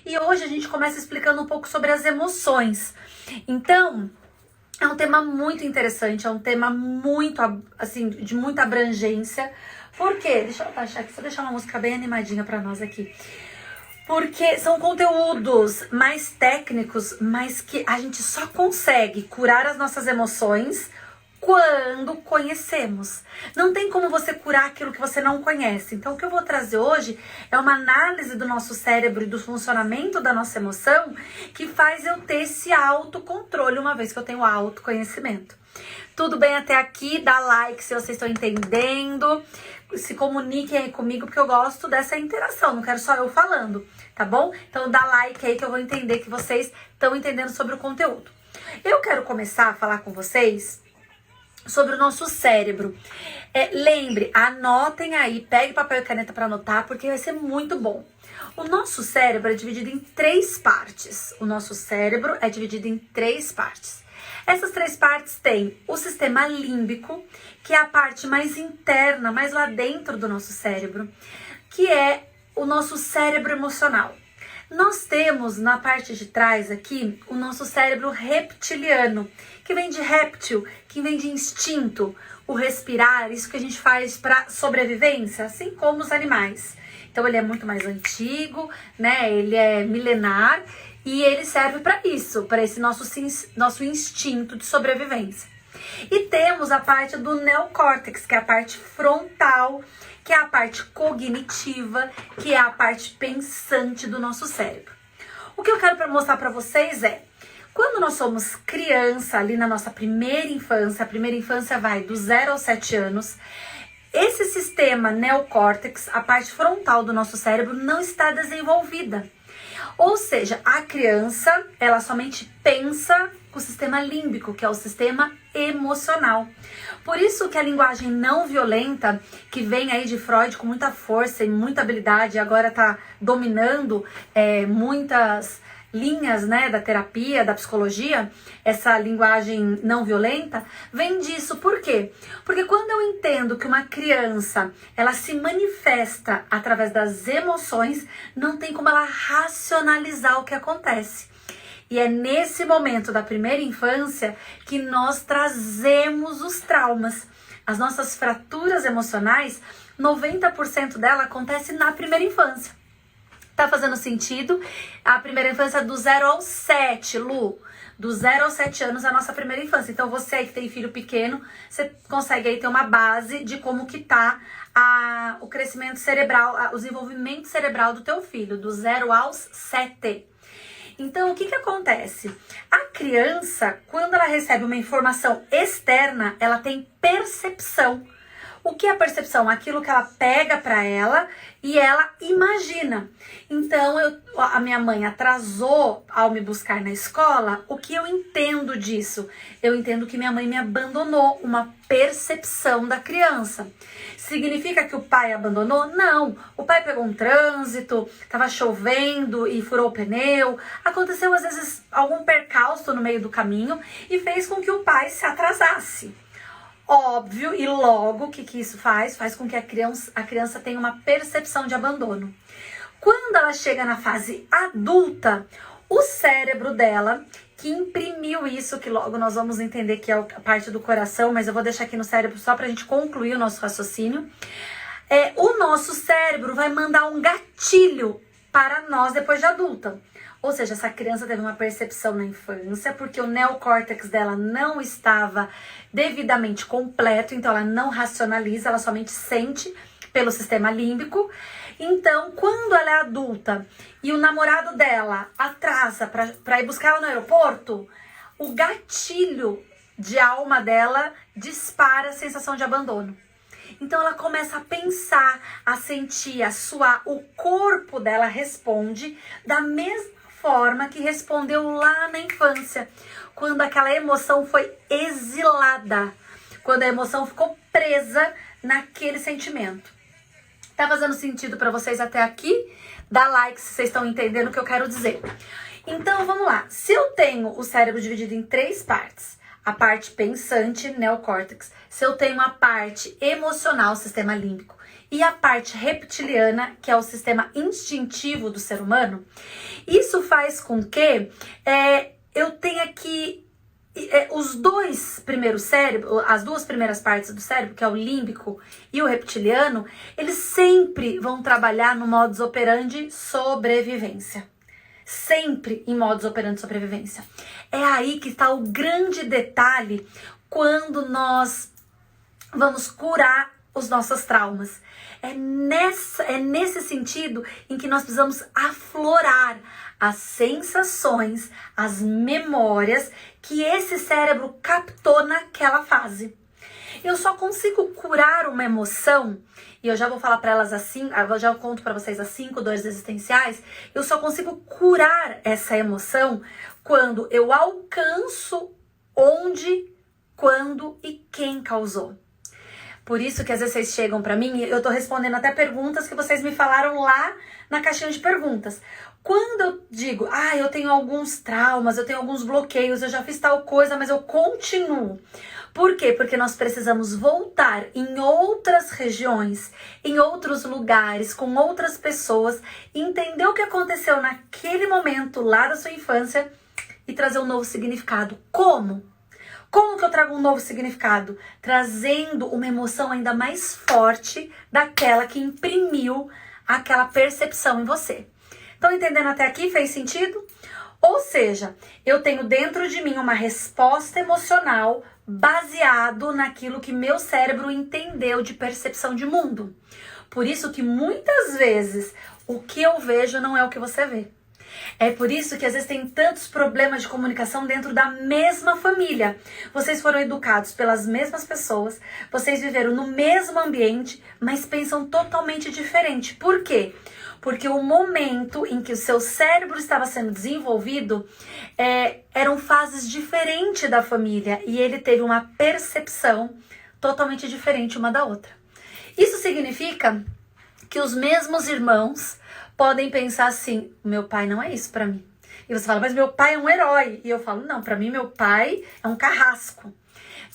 E hoje a gente começa explicando um pouco sobre as emoções. Então, é um tema muito interessante, é um tema muito, assim, de muita abrangência. Por quê? Deixa eu baixar aqui, só deixar uma música bem animadinha pra nós aqui. Porque são conteúdos mais técnicos, mas que a gente só consegue curar as nossas emoções quando conhecemos. Não tem como você curar aquilo que você não conhece. Então, o que eu vou trazer hoje é uma análise do nosso cérebro e do funcionamento da nossa emoção que faz eu ter esse autocontrole, uma vez que eu tenho autoconhecimento. Tudo bem até aqui? Dá like se vocês estão entendendo. Se comuniquem aí comigo, porque eu gosto dessa interação. Não quero só eu falando, tá bom? Então, dá like aí que eu vou entender que vocês estão entendendo sobre o conteúdo. Eu quero começar a falar com vocês sobre o nosso cérebro. Lembre, anotem aí, pegue papel e caneta para anotar, porque vai ser muito bom. O nosso cérebro é dividido em 3 partes. O nosso cérebro é dividido em 3 partes. Essas 3 partes têm o sistema límbico, que é a parte mais interna, mais lá dentro do nosso cérebro, que é o nosso cérebro emocional. Nós temos na parte de trás aqui o nosso cérebro reptiliano, que vem de réptil, que vem de instinto, o respirar, isso que a gente faz para sobrevivência, assim como os animais. Então ele é muito mais antigo, né? Ele é milenar e ele serve para isso, para esse nosso instinto de sobrevivência. E temos a parte do neocórtex, que é a parte frontal, que é a parte cognitiva, que é a parte pensante do nosso cérebro. O que eu quero mostrar para vocês é, quando nós somos criança, ali na nossa primeira infância, a primeira infância vai do 0 aos 7 anos, esse sistema neocórtex, a parte frontal do nosso cérebro, não está desenvolvida. Ou seja, a criança, ela somente pensa com o sistema límbico, que é o sistema emocional. Por isso que a linguagem não violenta, que vem aí de Freud com muita força e muita habilidade, agora está dominando muitas linhas, né, da terapia, da psicologia, essa linguagem não violenta, vem disso. Por quê? Porque quando eu entendo que uma criança, ela se manifesta através das emoções, não tem como ela racionalizar o que acontece. E é nesse momento da primeira infância que nós trazemos os traumas. As nossas fraturas emocionais, 90% dela acontece na primeira infância. Tá fazendo sentido? A primeira infância é do 0 aos 7, Lu. Do 0 aos 7 anos é a nossa primeira infância. Então você aí que tem filho pequeno, você consegue aí ter uma base de como que tá o crescimento cerebral, o desenvolvimento cerebral do teu filho, do 0 aos 7. Então, o que acontece? A criança, quando ela recebe uma informação externa, ela tem percepção. O que é a percepção? Aquilo que ela pega para ela e ela imagina. Então, a minha mãe atrasou ao me buscar na escola. O que eu entendo disso? Eu entendo que minha mãe me abandonou, uma percepção da criança. Significa que o pai abandonou? Não. O pai pegou um trânsito, estava chovendo e furou o pneu. Aconteceu, às vezes, algum percalço no meio do caminho e fez com que o pai se atrasasse. Óbvio, e logo, o que isso faz? Faz com que a criança tenha uma percepção de abandono. Quando ela chega na fase adulta, o cérebro dela, que imprimiu isso, que logo nós vamos entender que é a parte do coração, mas eu vou deixar aqui no cérebro só pra gente concluir o nosso raciocínio. O nosso cérebro vai mandar um gatilho para nós depois de adulta. Ou seja, essa criança teve uma percepção na infância, porque o neocórtex dela não estava devidamente completo, então ela não racionaliza, ela somente sente pelo sistema límbico. Então, quando ela é adulta e o namorado dela atrasa para ir buscar ela no aeroporto, o gatilho de alma dela dispara a sensação de abandono. Então ela começa a pensar, a sentir, a suar, o corpo dela responde da mesma forma que respondeu lá na infância, quando aquela emoção foi exilada, quando a emoção ficou presa naquele sentimento. Tá fazendo sentido para vocês até aqui? Dá like se vocês estão entendendo o que eu quero dizer. Então vamos lá, se eu tenho o cérebro dividido em 3 partes, a parte pensante, neocórtex, se eu tenho a parte emocional, sistema límbico, e a parte reptiliana, que é o sistema instintivo do ser humano. Isso faz com que eu tenha que os dois primeiros cérebros, as duas primeiras partes do cérebro, que é o límbico e o reptiliano, eles sempre vão trabalhar no modus operandi sobrevivência. Sempre em modus operandi sobrevivência. É aí que está o grande detalhe quando nós vamos curar os nossos traumas. É nesse sentido em que nós precisamos aflorar as sensações, as memórias que esse cérebro captou naquela fase. Eu só consigo curar uma emoção, e eu já vou falar para elas assim, eu já conto para vocês as 5 dores existenciais, eu só consigo curar essa emoção quando eu alcanço onde, quando e quem causou. Por isso que às vezes vocês chegam pra mim e eu tô respondendo até perguntas que vocês me falaram lá na caixinha de perguntas. Quando eu digo, eu tenho alguns traumas, eu tenho alguns bloqueios, eu já fiz tal coisa, mas eu continuo. Por quê? Porque nós precisamos voltar em outras regiões, em outros lugares, com outras pessoas, entender o que aconteceu naquele momento lá da sua infância e trazer um novo significado. Como? Como que eu trago um novo significado? Trazendo uma emoção ainda mais forte daquela que imprimiu aquela percepção em você. Estão entendendo até aqui? Fez sentido? Ou seja, eu tenho dentro de mim uma resposta emocional baseado naquilo que meu cérebro entendeu de percepção de mundo. Por isso que muitas vezes o que eu vejo não é o que você vê. É por isso que às vezes tem tantos problemas de comunicação dentro da mesma família. Vocês foram educados pelas mesmas pessoas, vocês viveram no mesmo ambiente, mas pensam totalmente diferente. Por quê? Porque o momento em que o seu cérebro estava sendo desenvolvido eram fases diferentes da família e ele teve uma percepção totalmente diferente uma da outra. Isso significa que os mesmos irmãos podem pensar assim, meu pai não é isso pra mim. E você fala, mas meu pai é um herói. E eu falo, não, pra mim meu pai é um carrasco.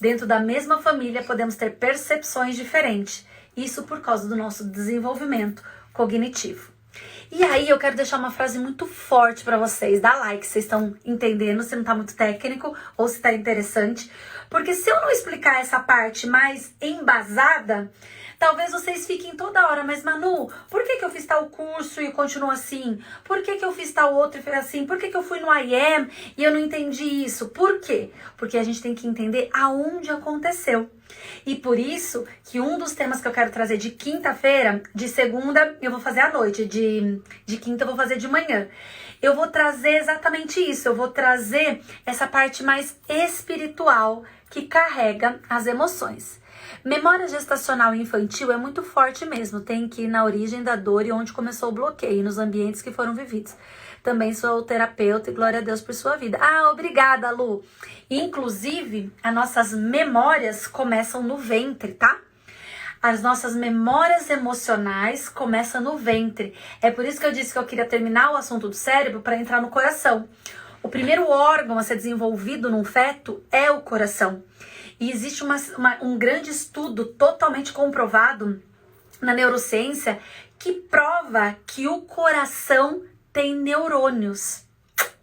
Dentro da mesma família podemos ter percepções diferentes. Isso por causa do nosso desenvolvimento cognitivo. E aí eu quero deixar uma frase muito forte pra vocês. Dá like se vocês estão entendendo, se não tá muito técnico ou se tá interessante. Porque se eu não explicar essa parte mais embasada, talvez vocês fiquem toda hora, mas Manu, por que eu fiz tal curso e continuo assim? Por que eu fiz tal outro e foi assim? Por que eu fui no IM e eu não entendi isso? Por quê? Porque a gente tem que entender aonde aconteceu. E por isso que um dos temas que eu quero trazer de quinta-feira, de segunda eu vou fazer à noite, de quinta eu vou fazer de manhã. Eu vou trazer exatamente isso, eu vou trazer essa parte mais espiritual que carrega as emoções. Memória gestacional infantil é muito forte mesmo, tem que ir na origem da dor e onde começou o bloqueio, nos ambientes que foram vividos. Também sou terapeuta e glória a Deus por sua vida. Obrigada, Lu. Inclusive, as nossas memórias começam no ventre, tá? As nossas memórias emocionais começam no ventre. É por isso que eu disse que eu queria terminar o assunto do cérebro para entrar no coração. O primeiro órgão a ser desenvolvido num feto é o coração. E existe um grande estudo totalmente comprovado na neurociência que prova que o coração tem neurônios.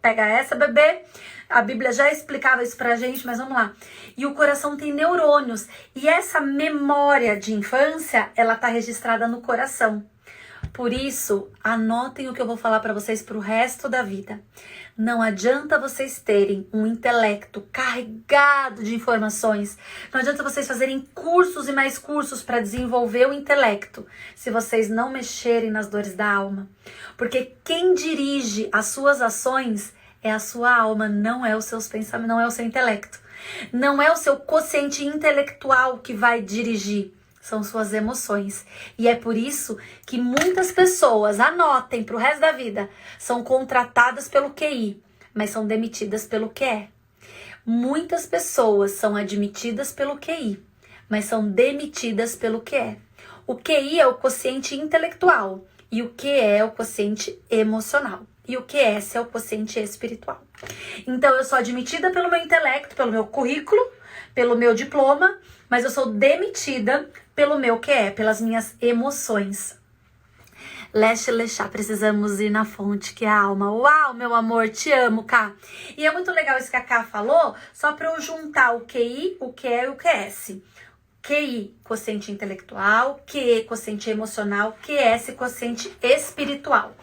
Pega essa, bebê. A Bíblia já explicava isso pra gente, mas vamos lá. E o coração tem neurônios. E essa memória de infância, ela tá registrada no coração. Por isso, anotem o que eu vou falar para vocês pro resto da vida. Não adianta vocês terem um intelecto carregado de informações. Não adianta vocês fazerem cursos e mais cursos para desenvolver o intelecto, se vocês não mexerem nas dores da alma. Porque quem dirige as suas ações é a sua alma, não é os seus pensamentos, não é o seu intelecto. Não é o seu quociente intelectual que vai dirigir. São suas emoções. E é por isso que muitas pessoas, anotem pro resto da vida, são contratadas pelo QI, mas são demitidas pelo QE. Muitas pessoas são admitidas pelo QI, mas são demitidas pelo QE. O QI é o quociente intelectual e o QE é o quociente emocional. e o QS é o quociente espiritual. Então eu sou admitida pelo meu intelecto, pelo meu currículo, pelo meu diploma, mas eu sou demitida pelo meu QE, pelas minhas emoções. Lexá, precisamos ir na fonte, que é a alma. Uau, meu amor, te amo, Ká. E é muito legal isso que a Ká falou, só para eu juntar o QI, o QE e o QS. QI, quociente intelectual, QE, quociente emocional, QS, quociente espiritual.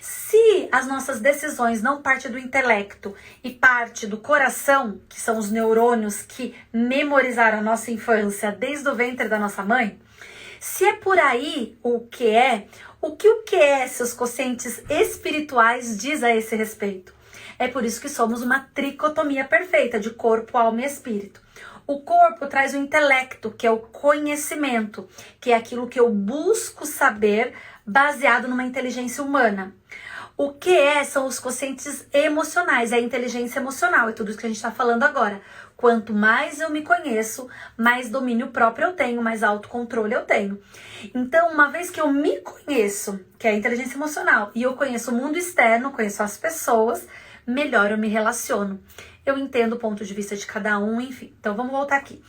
Se as nossas decisões não partem do intelecto e parte do coração, que são os neurônios que memorizaram a nossa infância desde o ventre da nossa mãe, se é por aí o que o que é seus quocientes espirituais diz a esse respeito? É por isso que somos uma tricotomia perfeita de corpo, alma e espírito. O corpo traz o intelecto, que é o conhecimento, que é aquilo que eu busco saber baseado numa inteligência humana. O que são os quocientes emocionais, é a inteligência emocional, é tudo isso que a gente está falando agora. Quanto mais eu me conheço, mais domínio próprio eu tenho, mais autocontrole eu tenho. Então, uma vez que eu me conheço, que é a inteligência emocional, e eu conheço o mundo externo, conheço as pessoas, melhor eu me relaciono. Eu entendo o ponto de vista de cada um, enfim. Então, vamos voltar aqui.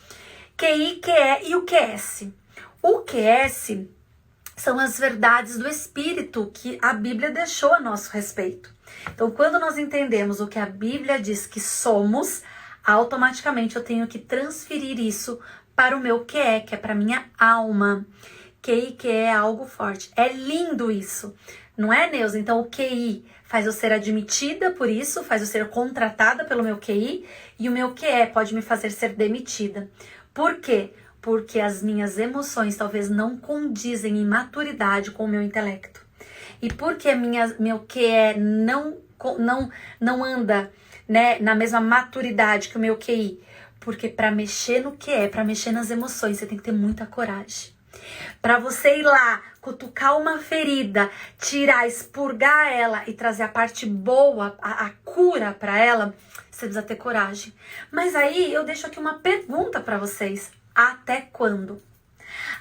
QI, QE e o QS. O QS são as verdades do Espírito que a Bíblia deixou a nosso respeito. Então, quando nós entendemos o que a Bíblia diz que somos, automaticamente eu tenho que transferir isso para o meu QE, que é para minha alma. QI, QE é algo forte. É lindo isso, não é, Neuza? Então, o QI faz eu ser admitida por isso, faz eu ser contratada pelo meu QI, e o meu QE pode me fazer ser demitida. Por quê? Porque as minhas emoções talvez não condizem em maturidade com o meu intelecto. E porque meu QE não anda, né, na mesma maturidade que o meu QI. Porque para mexer no QE, para mexer nas emoções, você tem que ter muita coragem. Para você ir lá, cutucar uma ferida, tirar, expurgar ela e trazer a parte boa, a cura para ela, você precisa ter coragem. Mas aí eu deixo aqui uma pergunta para vocês. Até quando?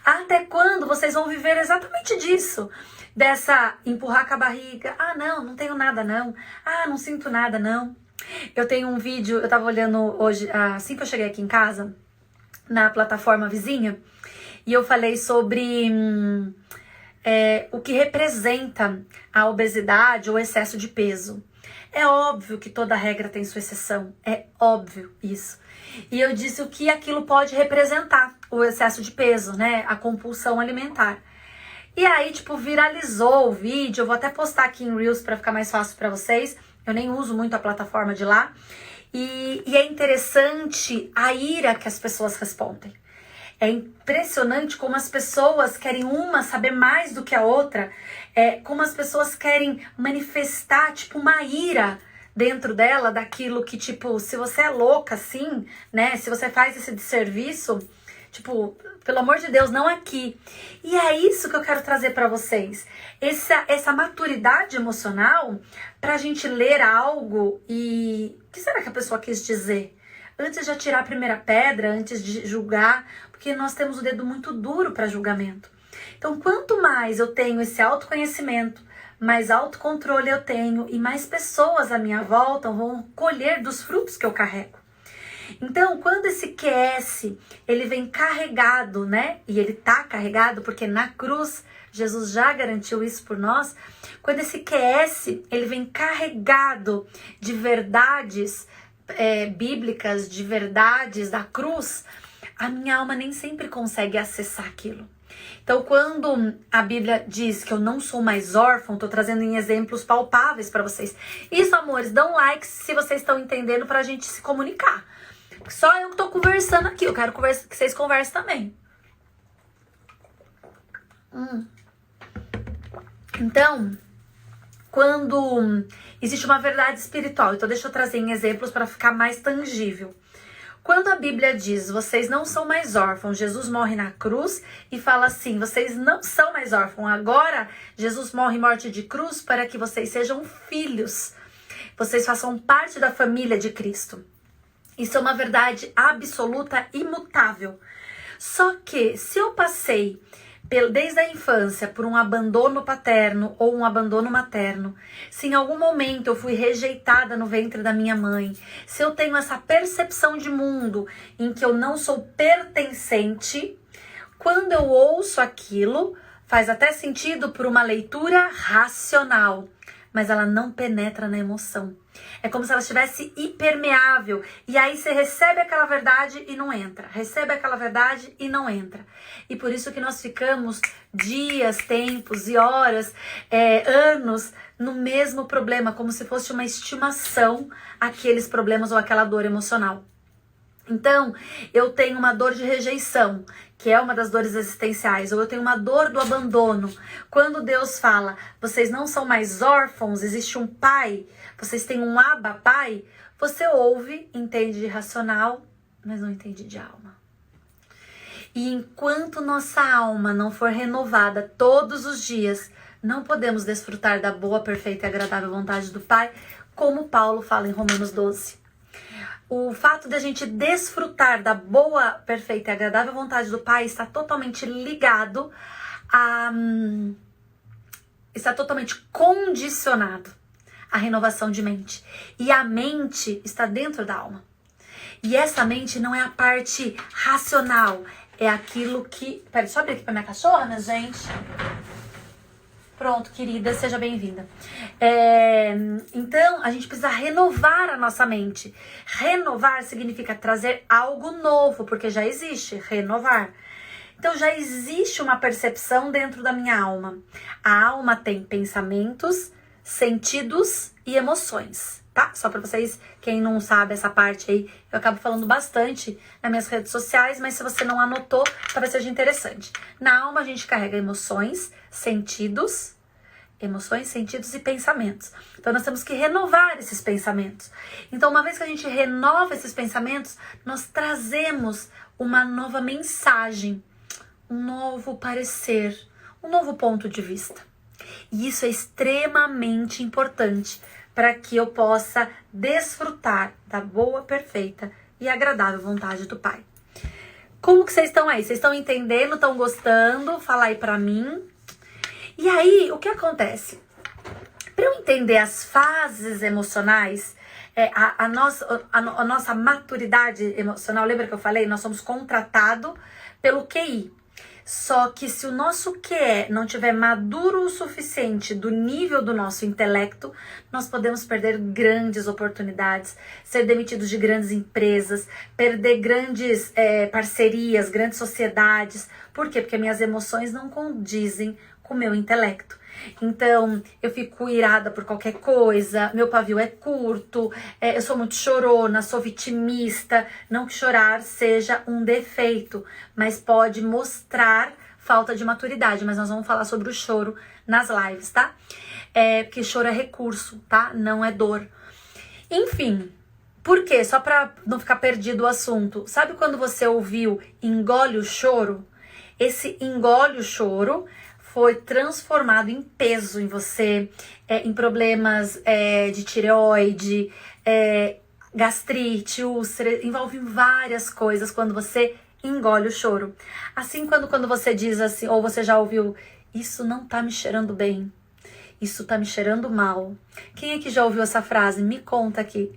Até quando vocês vão viver exatamente disso? Dessa empurrar com a barriga. Ah, não tenho nada não. Ah, não sinto nada não. Eu tenho um vídeo, eu tava olhando hoje, assim que eu cheguei aqui em casa, na plataforma vizinha, e eu falei sobre o que representa a obesidade ou o excesso de peso. É óbvio que toda regra tem sua exceção, é óbvio isso. E eu disse o que aquilo pode representar, o excesso de peso, né, a compulsão alimentar. E aí, viralizou o vídeo, eu vou até postar aqui em Reels para ficar mais fácil para vocês, eu nem uso muito a plataforma de lá. E é interessante a ira que as pessoas respondem. É impressionante como as pessoas querem saber mais do que a outra, como as pessoas querem manifestar, uma ira dentro dela, daquilo que, se você é louca assim, né, se você faz esse desserviço, pelo amor de Deus, não aqui. E é isso que eu quero trazer para vocês, essa maturidade emocional, pra gente ler algo e... O que será que a pessoa quis dizer? Antes de atirar a primeira pedra, antes de julgar, porque nós temos o dedo muito duro para julgamento. Então, quanto mais eu tenho esse autoconhecimento, mais autocontrole eu tenho e mais pessoas à minha volta vão colher dos frutos que eu carrego. Então, quando esse QS, ele vem carregado, né? E ele tá carregado porque na cruz Jesus já garantiu isso por nós. Quando esse QS, ele vem carregado de verdades bíblicas, de verdades da cruz, a minha alma nem sempre consegue acessar aquilo. Então, quando a Bíblia diz que eu não sou mais órfão, tô trazendo em exemplos palpáveis para vocês. Isso, amores, dão like se vocês estão entendendo pra gente se comunicar. Só eu que tô conversando aqui, eu quero que vocês conversem também. Então, quando existe uma verdade espiritual, então deixa eu trazer em exemplos para ficar mais tangível. Quando a Bíblia diz, vocês não são mais órfãos, Jesus morre na cruz e fala assim, vocês não são mais órfãos, agora Jesus morre morte de cruz para que vocês sejam filhos, vocês façam parte da família de Cristo. Isso é uma verdade absoluta, imutável. Só que se eu passei desde a infância, por um abandono paterno ou um abandono materno, se em algum momento eu fui rejeitada no ventre da minha mãe, se eu tenho essa percepção de mundo em que eu não sou pertencente, quando eu ouço aquilo, faz até sentido por uma leitura racional, mas ela não penetra na emoção. É como se ela estivesse hipermeável. E aí você recebe aquela verdade e não entra. Recebe aquela verdade e não entra. E por isso que nós ficamos dias, tempos e horas, anos no mesmo problema, como se fosse uma estimação aqueles problemas ou aquela dor emocional. Então, eu tenho uma dor de rejeição, que é uma das dores existenciais, ou eu tenho uma dor do abandono. Quando Deus fala, vocês não são mais órfãos, existe um pai, vocês têm um Abba, pai, você ouve, entende de racional, mas não entende de alma. E enquanto nossa alma não for renovada todos os dias, não podemos desfrutar da boa, perfeita e agradável vontade do Pai, como Paulo fala em Romanos 12. O fato de a gente desfrutar da boa, perfeita e agradável vontade do Pai está totalmente ligado está totalmente condicionado à renovação de mente. E a mente está dentro da alma. E essa mente não é a parte racional, é aquilo que... Peraí, só abrir aqui pra minha cachorra, minha gente. Pronto, querida, seja bem-vinda. Então, a gente precisa renovar a nossa mente. Renovar significa trazer algo novo, porque já existe, renovar. Então, já existe uma percepção dentro da minha alma. A alma tem pensamentos, sentidos e emoções, tá? Só pra vocês, quem não sabe essa parte aí, eu acabo falando bastante nas minhas redes sociais, mas se você não anotou, talvez seja interessante. Na alma, a gente carrega emoções, sentidos e pensamentos. Então, nós temos que renovar esses pensamentos. Então, uma vez que a gente renova esses pensamentos, nós trazemos uma nova mensagem, um novo parecer, um novo ponto de vista. E isso é extremamente importante para que eu possa desfrutar da boa, perfeita e agradável vontade do Pai. Como que vocês estão aí? Vocês estão entendendo? Estão gostando? Fala aí pra mim. E aí, o que acontece? Para eu entender as fases emocionais, a nossa maturidade emocional, lembra que eu falei? Nós somos contratados pelo QI. Só que se o nosso QE não tiver maduro o suficiente do nível do nosso intelecto, nós podemos perder grandes oportunidades, ser demitidos de grandes empresas, perder grandes parcerias, grandes sociedades. Por quê? Porque minhas emoções não condizem com o meu intelecto. Então, eu fico irada por qualquer coisa, meu pavio é curto, eu sou muito chorona, sou vitimista. Não que chorar seja um defeito, mas pode mostrar falta de maturidade. Mas nós vamos falar sobre o choro nas lives, tá? Porque choro é recurso, tá? Não é dor. Enfim, por quê? Só pra não ficar perdido o assunto. Sabe quando você ouviu engole o choro? Esse engole o choro foi transformado em peso em você, em problemas de tireoide, gastrite, úlcera, envolve várias coisas quando você engole o choro. Assim, quando você diz assim, ou você já ouviu, isso não tá me cheirando bem, isso tá me cheirando mal. Quem é que já ouviu essa frase? Me conta aqui.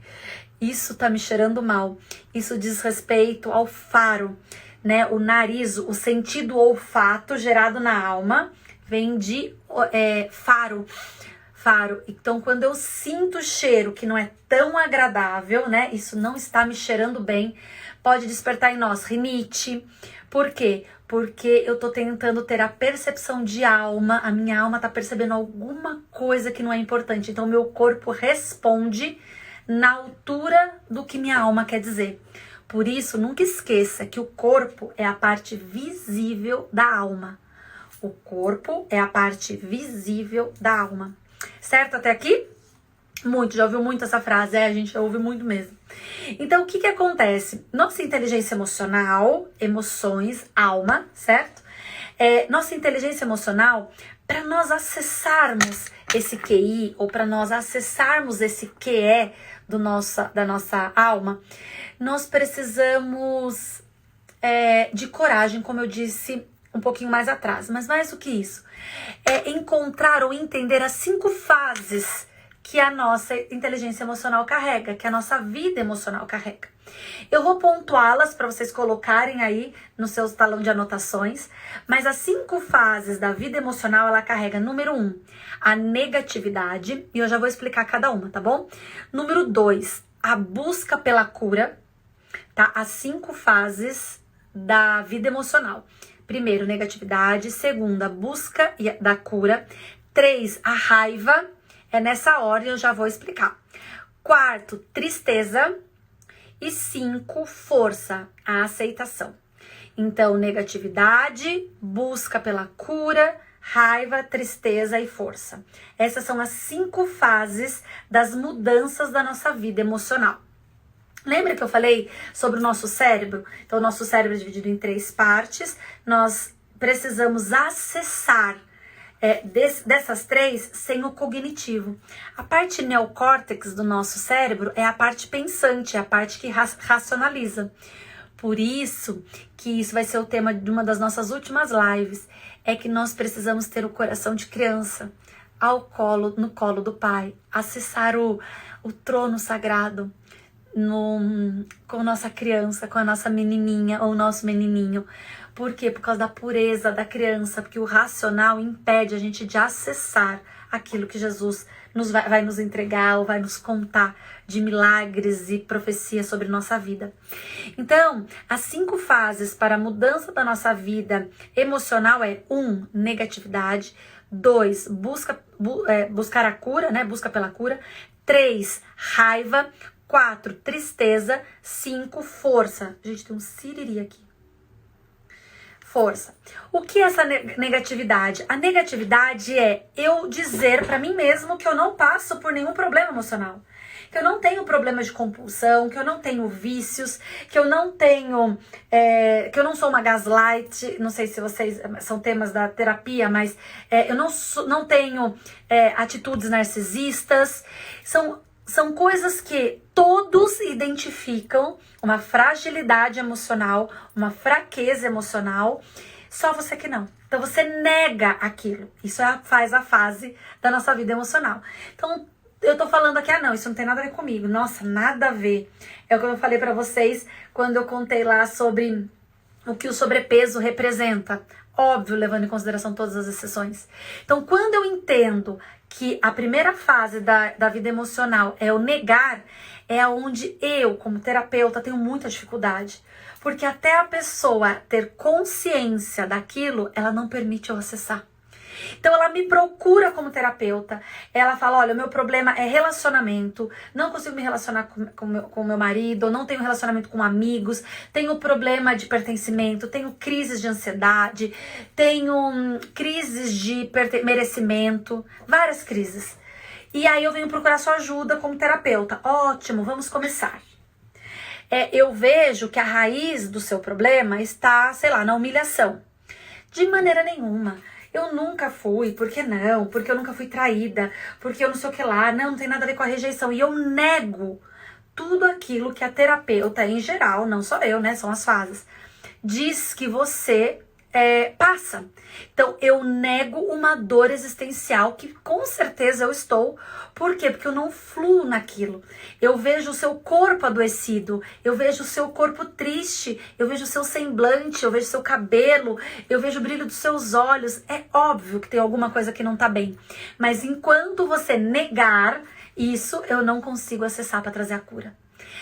Isso tá me cheirando mal. Isso diz respeito ao faro, né? O nariz, o sentido olfato gerado na alma, vem de faro. Então, quando eu sinto cheiro que não é tão agradável, né? Isso não está me cheirando bem, pode despertar em nós rinite. Por quê? Porque eu tô tentando ter a percepção de alma, a minha alma tá percebendo alguma coisa que não é importante. Então, meu corpo responde na altura do que minha alma quer dizer. Por isso, nunca esqueça que o corpo é a parte visível da alma. O corpo é a parte visível da alma. Certo até aqui? Muito, já ouviu muito essa frase, a gente já ouve muito mesmo. Então, o que acontece? Nossa inteligência emocional, emoções, alma, certo? Nossa inteligência emocional, para nós acessarmos esse QI, ou para nós acessarmos esse QE da nossa alma, nós precisamos de coragem, como eu disse um pouquinho mais atrás. Mas mais do que isso, é encontrar ou entender as 5 fases que a nossa inteligência emocional carrega, que a nossa vida emocional carrega. Eu vou pontuá-las para vocês colocarem aí no seu talão de anotações, mas as 5 fases da vida emocional, ela carrega, número 1, a negatividade, e eu já vou explicar cada uma, tá bom? Número 2, a busca pela cura, tá? As 5 fases da vida emocional. Primeiro, negatividade. Segundo, a busca da cura. 3, a raiva. É nessa ordem, eu já vou explicar. 4, tristeza. E 5, força, a aceitação. Então, negatividade, busca pela cura, raiva, tristeza e força. Essas são as 5 fases das mudanças da nossa vida emocional. Lembra que eu falei sobre o nosso cérebro? Então, o nosso cérebro é dividido em 3 partes. Nós precisamos acessar dessas 3 sem o cognitivo. A parte neocórtex do nosso cérebro é a parte pensante, é a parte que racionaliza. Por isso que isso vai ser o tema de uma das nossas últimas lives, é que nós precisamos ter o coração de criança no colo do Pai, acessar o trono sagrado com nossa criança, com a nossa menininha ou nosso menininho. Por quê? Por causa da pureza da criança, porque o racional impede a gente de acessar aquilo que Jesus vai nos entregar ou vai nos contar de milagres e profecias sobre nossa vida. Então, as 5 fases para a mudança da nossa vida emocional é 1, negatividade. 2, buscar a cura, né? Busca pela cura. 3, raiva. 4, tristeza. 5, força. Gente, tem um siriri aqui. Força. O que é essa negatividade? A negatividade é eu dizer pra mim mesmo que eu não passo por nenhum problema emocional. Que eu não tenho problema de compulsão, que eu não tenho vícios, que eu não tenho... que eu não sou uma gaslight, não sei se vocês... São temas da terapia, mas eu não tenho atitudes narcisistas. São coisas que todos identificam uma fragilidade emocional, uma fraqueza emocional, só você que não. Então você nega aquilo. Isso faz a fase da nossa vida emocional. Então eu tô falando aqui, não, isso não tem nada a ver comigo. Nossa, nada a ver. É o que eu falei pra vocês quando eu contei lá sobre o que o sobrepeso representa. Óbvio, levando em consideração todas as exceções. Então, quando eu entendo que a primeira fase da vida emocional é o negar, é onde eu, como terapeuta, tenho muita dificuldade. Porque até a pessoa ter consciência daquilo, ela não permite eu acessar. Então ela me procura como terapeuta, ela fala, olha, o meu problema é relacionamento, não consigo me relacionar com meu marido, não tenho relacionamento com amigos, tenho problema de pertencimento, tenho crises de ansiedade, tenho crises de merecimento, várias crises. E aí eu venho procurar sua ajuda como terapeuta. Ótimo, vamos começar. Eu vejo que a raiz do seu problema está, sei lá, na humilhação. De maneira nenhuma. Eu nunca fui, por que não? Porque eu nunca fui traída, porque eu não sei o que lá, não tem nada a ver com a rejeição. E eu nego tudo aquilo que a terapeuta, em geral, não só eu, né, são as fases, diz que você passa. Então, eu nego uma dor existencial que com certeza eu estou. Por quê? Porque eu não fluo naquilo. Eu vejo o seu corpo adoecido, eu vejo o seu corpo triste, eu vejo o seu semblante, eu vejo o seu cabelo, eu vejo o brilho dos seus olhos. É óbvio que tem alguma coisa que não tá bem. Mas enquanto você negar isso, eu não consigo acessar para trazer a cura.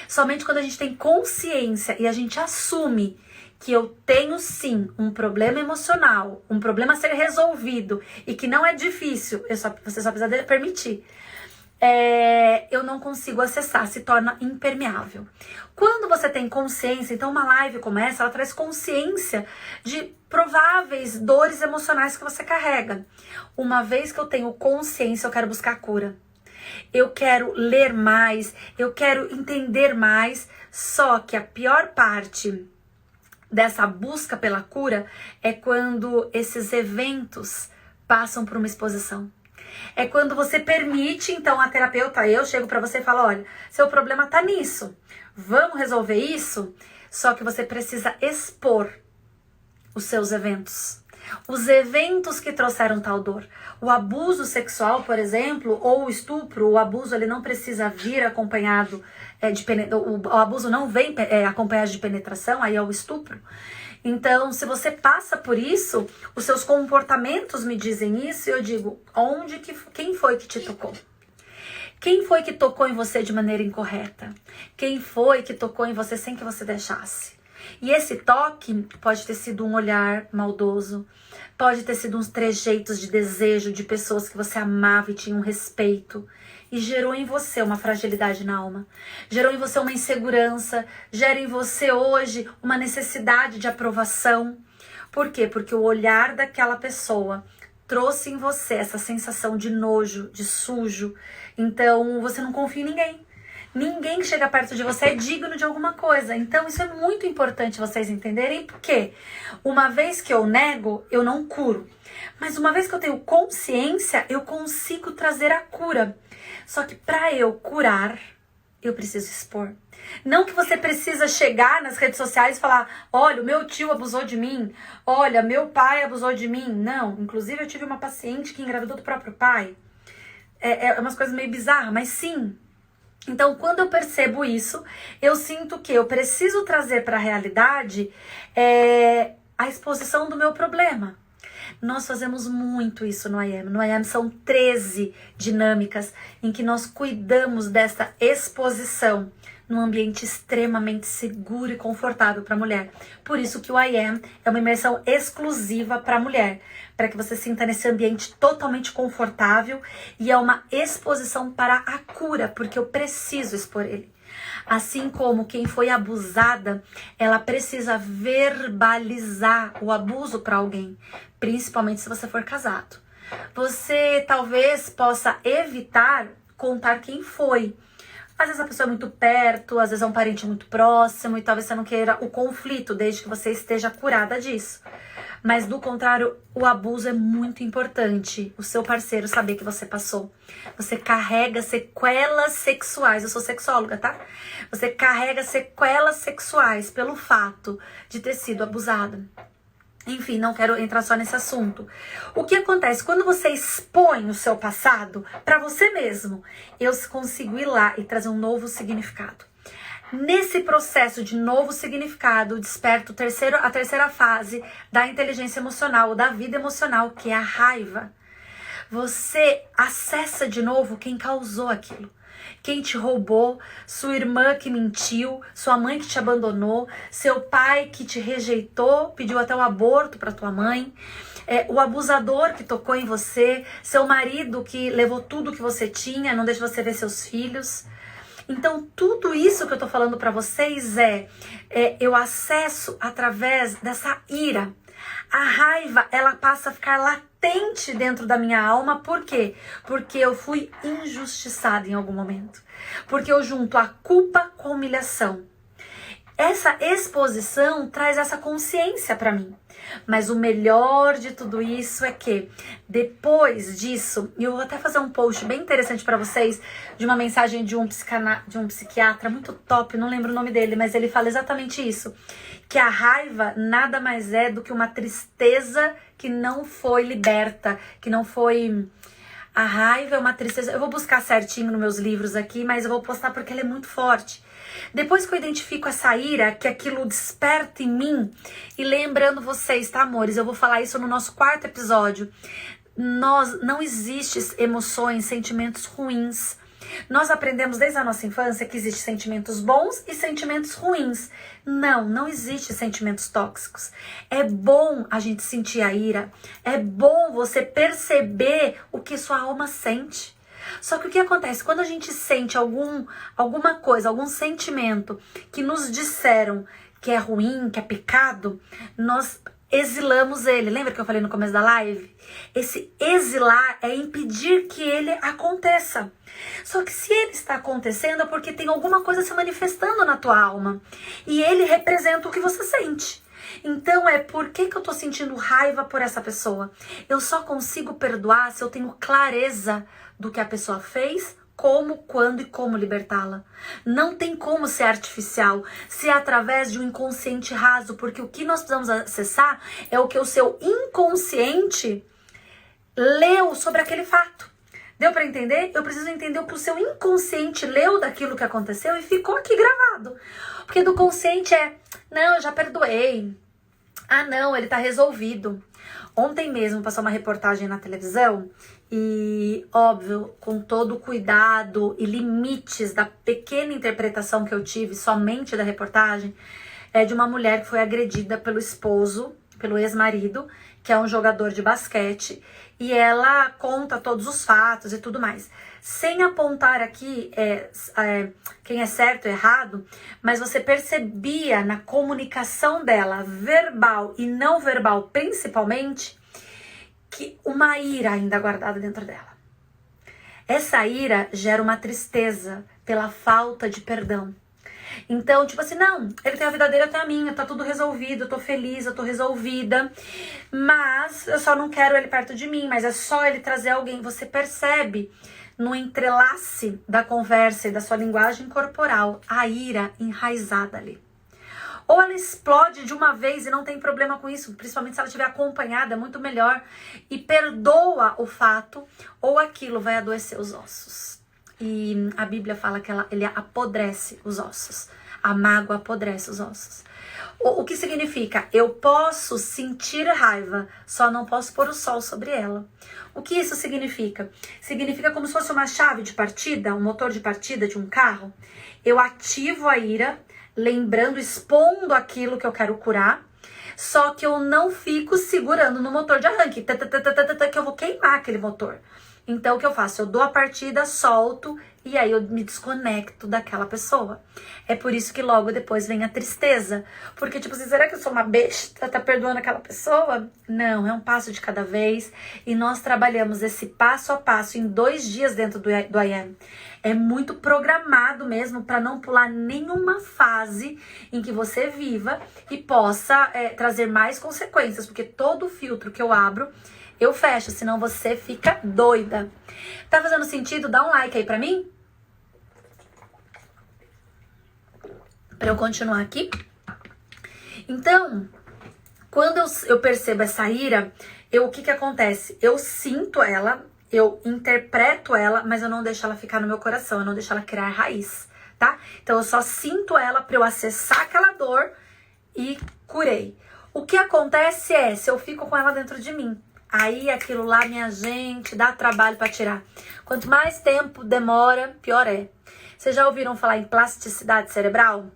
Somente quando a gente tem consciência e a gente assume que eu tenho sim um problema emocional, um problema a ser resolvido e que não é difícil, você só precisa permitir. Eu não consigo acessar, se torna impermeável. Quando você tem consciência, então uma live como essa, ela traz consciência de prováveis dores emocionais que você carrega. Uma vez que eu tenho consciência, eu quero buscar cura. Eu quero ler mais, eu quero entender mais, só que a pior parte dessa busca pela cura é quando esses eventos passam por uma exposição. É quando você permite, então, a terapeuta, eu chego pra você e falo, olha, seu problema tá nisso, vamos resolver isso, só que você precisa expor os seus eventos. Os eventos que trouxeram tal dor. O abuso sexual, por exemplo, ou o estupro, o abuso ele não precisa vir acompanhado o abuso não vem acompanhado de penetração, aí é o estupro. Então, se você passa por isso, os seus comportamentos me dizem isso, e eu digo, quem foi que te tocou? Quem foi que tocou em você de maneira incorreta? Quem foi que tocou em você sem que você deixasse? E esse toque pode ter sido um olhar maldoso, pode ter sido uns trejeitos de desejo de pessoas que você amava e tinha um respeito. E gerou em você uma fragilidade na alma. Gerou em você uma insegurança. Gera em você hoje uma necessidade de aprovação. Por quê? Porque o olhar daquela pessoa trouxe em você essa sensação de nojo, de sujo. Então você não confia em ninguém. Ninguém que chega perto de você é digno de alguma coisa. Então isso é muito importante vocês entenderem, porque uma vez que eu nego, eu não curo. Mas uma vez que eu tenho consciência, eu consigo trazer a cura. Só que para eu curar, eu preciso expor. Não que você precisa chegar nas redes sociais e falar, olha, o meu tio abusou de mim, olha, meu pai abusou de mim. Não, inclusive eu tive uma paciente que engravidou do próprio pai. É umas coisas meio bizarras, mas sim. Então, quando eu percebo isso, eu sinto que eu preciso trazer para a realidade a exposição do meu problema. Nós fazemos muito isso no I Am. No I Am são 13 dinâmicas em que nós cuidamos dessa exposição num ambiente extremamente seguro e confortável para a mulher. Por isso que o I Am é uma imersão exclusiva para a mulher, para que você sinta nesse ambiente totalmente confortável, e é uma exposição para a cura, porque eu preciso expor ele. Assim como quem foi abusada, ela precisa verbalizar o abuso para alguém, principalmente se você for casado. Você talvez possa evitar contar quem foi. Às vezes a pessoa é muito perto, às vezes é um parente muito próximo, e talvez você não queira o conflito, desde que você esteja curada disso. Mas do contrário, o abuso é muito importante. O seu parceiro saber que você passou. Você carrega sequelas sexuais. Eu sou sexóloga, tá? Você carrega sequelas sexuais pelo fato de ter sido abusada. Enfim, não quero entrar só nesse assunto. O que acontece? Quando você expõe o seu passado para você mesmo, eu consigo ir lá e trazer um novo significado. Nesse processo de novo significado, desperto a terceira fase da inteligência emocional, ou da vida emocional, que é a raiva. Você acessa de novo quem causou aquilo. Quem te roubou, sua irmã que mentiu, sua mãe que te abandonou, seu pai que te rejeitou, pediu até um aborto para tua mãe, o abusador que tocou em você, seu marido que levou tudo que você tinha, não deixa você ver seus filhos. Então, tudo isso que eu tô falando pra vocês eu acesso através dessa ira. A raiva, ela passa a ficar latente dentro da minha alma. Por quê? Porque eu fui injustiçada em algum momento. Porque eu junto a culpa com a humilhação. Essa exposição traz essa consciência pra mim. Mas o melhor de tudo isso é que depois disso, e eu vou até fazer um post bem interessante pra vocês, de uma mensagem de um psiquiatra muito top, não lembro o nome dele, mas ele fala exatamente isso, que a raiva nada mais é do que uma tristeza que não foi liberta, que não foi... A raiva é uma tristeza, eu vou buscar certinho nos meus livros aqui, mas eu vou postar porque ela é muito forte. Depois que eu identifico essa ira, que aquilo desperta em mim, e lembrando vocês, tá, amores? Eu vou falar isso no nosso 4º episódio. Não existe emoções, sentimentos ruins. Nós aprendemos desde a nossa infância que existem sentimentos bons e sentimentos ruins. Não existe sentimentos tóxicos. É bom a gente sentir a ira. É bom você perceber o que sua alma sente. Só que o que acontece? Quando a gente sente alguma coisa, algum sentimento que nos disseram que é ruim, que é pecado, nós exilamos ele. Lembra que eu falei no começo da live? Esse exilar é impedir que ele aconteça. Só que se ele está acontecendo é porque tem alguma coisa se manifestando na tua alma. E ele representa o que você sente. Então por que eu tô sentindo raiva por essa pessoa? Eu só consigo perdoar se eu tenho clareza do que a pessoa fez, como, quando e como libertá-la. Não tem como ser artificial, ser através de um inconsciente raso, porque o que nós precisamos acessar é o que o seu inconsciente leu sobre aquele fato. Deu para entender? Eu preciso entender o que o seu inconsciente leu daquilo que aconteceu e ficou aqui gravado. Porque do consciente não, eu já perdoei. Ah, não, ele tá resolvido. Ontem mesmo passou uma reportagem na televisão e, óbvio, com todo o cuidado e limites da pequena interpretação que eu tive somente da reportagem, é de uma mulher que foi agredida pelo esposo, pelo ex-marido, que é um jogador de basquete, e ela conta todos os fatos e tudo mais. Sem apontar aqui quem é certo e errado, mas você percebia na comunicação dela, verbal e não verbal principalmente, que uma ira ainda guardada dentro dela. Essa ira gera uma tristeza pela falta de perdão. Então, tipo assim, não, ele tem a vida dele, eu tenho a minha, tá tudo resolvido, eu tô feliz, eu tô resolvida, mas eu só não quero ele perto de mim, mas é só ele trazer alguém. Você percebe no entrelace da conversa e da sua linguagem corporal a ira enraizada ali. Ou ela explode de uma vez e não tem problema com isso, principalmente se ela estiver acompanhada, é muito melhor, e perdoa o fato, ou aquilo vai adoecer os ossos. E a Bíblia fala que ele apodrece os ossos. A mágoa apodrece os ossos. O que significa? Eu posso sentir raiva, só não posso pôr o sol sobre ela. O que isso significa? Significa como se fosse uma chave de partida, um motor de partida de um carro. Eu ativo a ira, lembrando, expondo aquilo que eu quero curar, só que eu não fico segurando no motor de arranque, que eu vou queimar aquele motor. Então, o que eu faço? Eu dou a partida, solto, e aí eu me desconecto daquela pessoa. É por isso que logo depois vem a tristeza. Porque, tipo assim, será que eu sou uma besta? Tá perdoando aquela pessoa? Não, é um passo de cada vez. E nós trabalhamos esse passo a passo em 2 dias dentro do IAM. É muito programado mesmo para não pular nenhuma fase em que você viva e possa trazer mais consequências. Porque todo filtro que eu abro, eu fecho, senão você fica doida. Tá fazendo sentido? Dá um like aí pra mim. Pra eu continuar aqui. Então, quando eu percebo essa ira, o que acontece? Eu sinto ela, eu interpreto ela, mas eu não deixo ela ficar no meu coração, eu não deixo ela criar raiz, tá? Então eu só sinto ela pra eu acessar aquela dor e curei. O que acontece se eu fico com ela dentro de mim, aí aquilo lá, minha gente, dá trabalho pra tirar. Quanto mais tempo demora, pior é. Vocês já ouviram falar em plasticidade cerebral?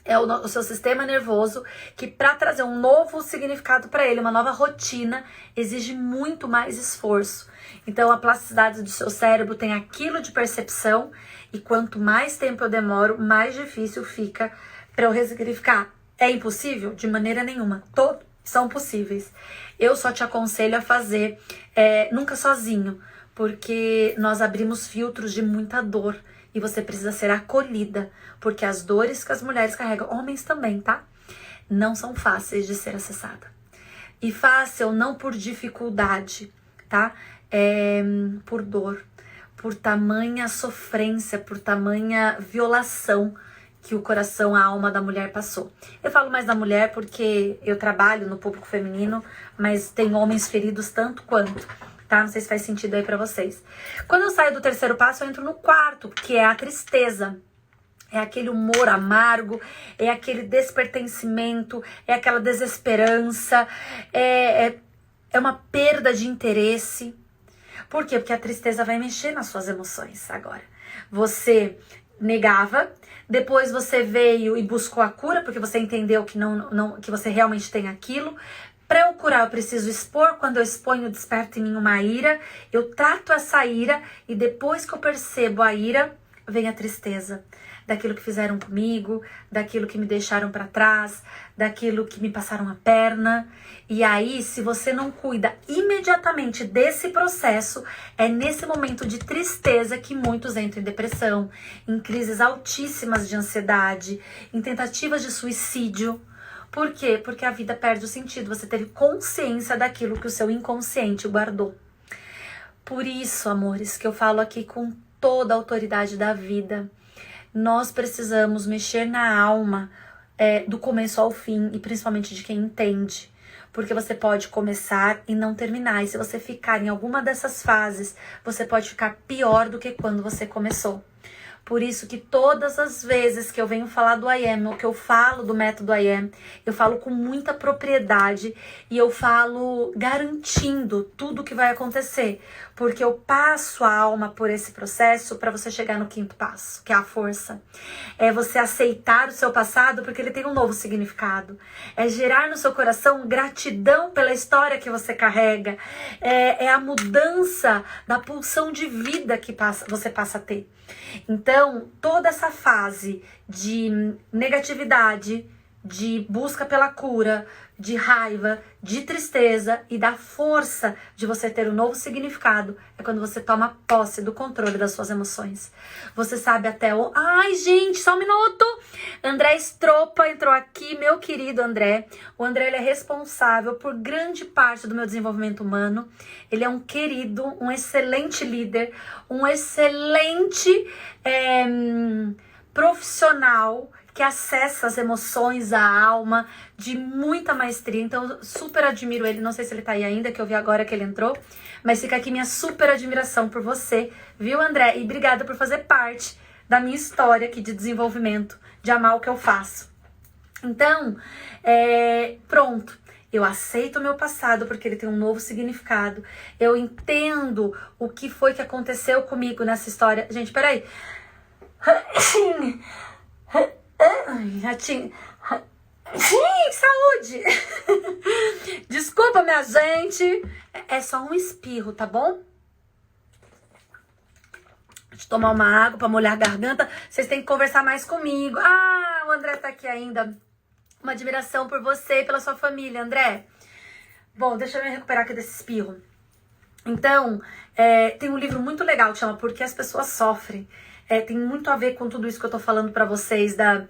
É o seu sistema nervoso que, para trazer um novo significado para ele, uma nova rotina, exige muito mais esforço. Então, a plasticidade do seu cérebro tem aquilo de percepção, e quanto mais tempo eu demoro, mais difícil fica para eu ressignificar. É impossível? De maneira nenhuma. Todos são possíveis. Eu só te aconselho a fazer nunca sozinho, porque nós abrimos filtros de muita dor. E você precisa ser acolhida, porque as dores que as mulheres carregam, homens também, tá? Não são fáceis de ser acessada. E fácil não por dificuldade, tá? Por dor, por tamanha sofrência, por tamanha violação que o coração, a alma da mulher passou. Eu falo mais da mulher porque eu trabalho no público feminino, mas tem homens feridos tanto quanto. Tá? Não sei se faz sentido aí pra vocês. Quando eu saio do 3º passo, eu entro no 4º, que é a tristeza. É aquele humor amargo, é aquele despertencimento, é aquela desesperança, é uma perda de interesse. Por quê? Porque a tristeza vai mexer nas suas emoções agora. Você negava, depois você veio e buscou a cura, porque você entendeu que, que você realmente tem aquilo. Para eu curar, eu preciso expor. Quando eu exponho, desperta em mim uma ira. Eu trato essa ira e depois que eu percebo a ira, vem a tristeza. Daquilo que fizeram comigo, daquilo que me deixaram para trás, daquilo que me passaram a perna. E aí, se você não cuida imediatamente desse processo, é nesse momento de tristeza que muitos entram em depressão, em crises altíssimas de ansiedade, em tentativas de suicídio. Por quê? Porque a vida perde o sentido. Você teve consciência daquilo que o seu inconsciente guardou. Por isso, amores, que eu falo aqui com toda a autoridade da vida. Nós precisamos mexer na alma do começo ao fim, e principalmente de quem entende. Porque você pode começar e não terminar. E se você ficar em alguma dessas fases, você pode ficar pior do que quando você começou. Por isso que todas as vezes que eu venho falar do I Am, ou que eu falo do método I Am, eu falo com muita propriedade e eu falo garantindo tudo que vai acontecer. Porque eu passo a alma por esse processo para você chegar no quinto passo, que é a força. É você aceitar o seu passado porque ele tem um novo significado. É gerar no seu coração gratidão pela história que você carrega. É a mudança da pulsão de vida que você passa a ter. Então, toda essa fase de negatividade, de busca pela cura, de raiva, de tristeza e da força de você ter um novo significado é quando você toma posse do controle das suas emoções. Você sabe até o... Ai, gente, só um minuto! André Stropa entrou aqui, meu querido André. O André, ele é responsável por grande parte do meu desenvolvimento humano. Ele é um querido, um excelente líder, um excelente profissional que acessa as emoções, a alma, de muita maestria. Então, eu super admiro ele. Não sei se ele tá aí ainda, que eu vi agora que ele entrou. Mas fica aqui minha super admiração por você, viu, André? E obrigada por fazer parte da minha história aqui de desenvolvimento, de amar o que eu faço. Então, pronto. Eu aceito o meu passado porque ele tem um novo significado. Eu entendo o que foi que aconteceu comigo nessa história. Gente, peraí. Saúde! Desculpa, minha gente. É só um espirro, tá bom? Deixa eu tomar uma água pra molhar a garganta. Vocês têm que conversar mais comigo. Ah, o André tá aqui ainda. Uma admiração por você e pela sua família, André. Bom, deixa eu me recuperar aqui desse espirro. Então, tem um livro muito legal que chama Por que as Pessoas Sofrem. Tem muito a ver com tudo isso que eu tô falando pra vocês, da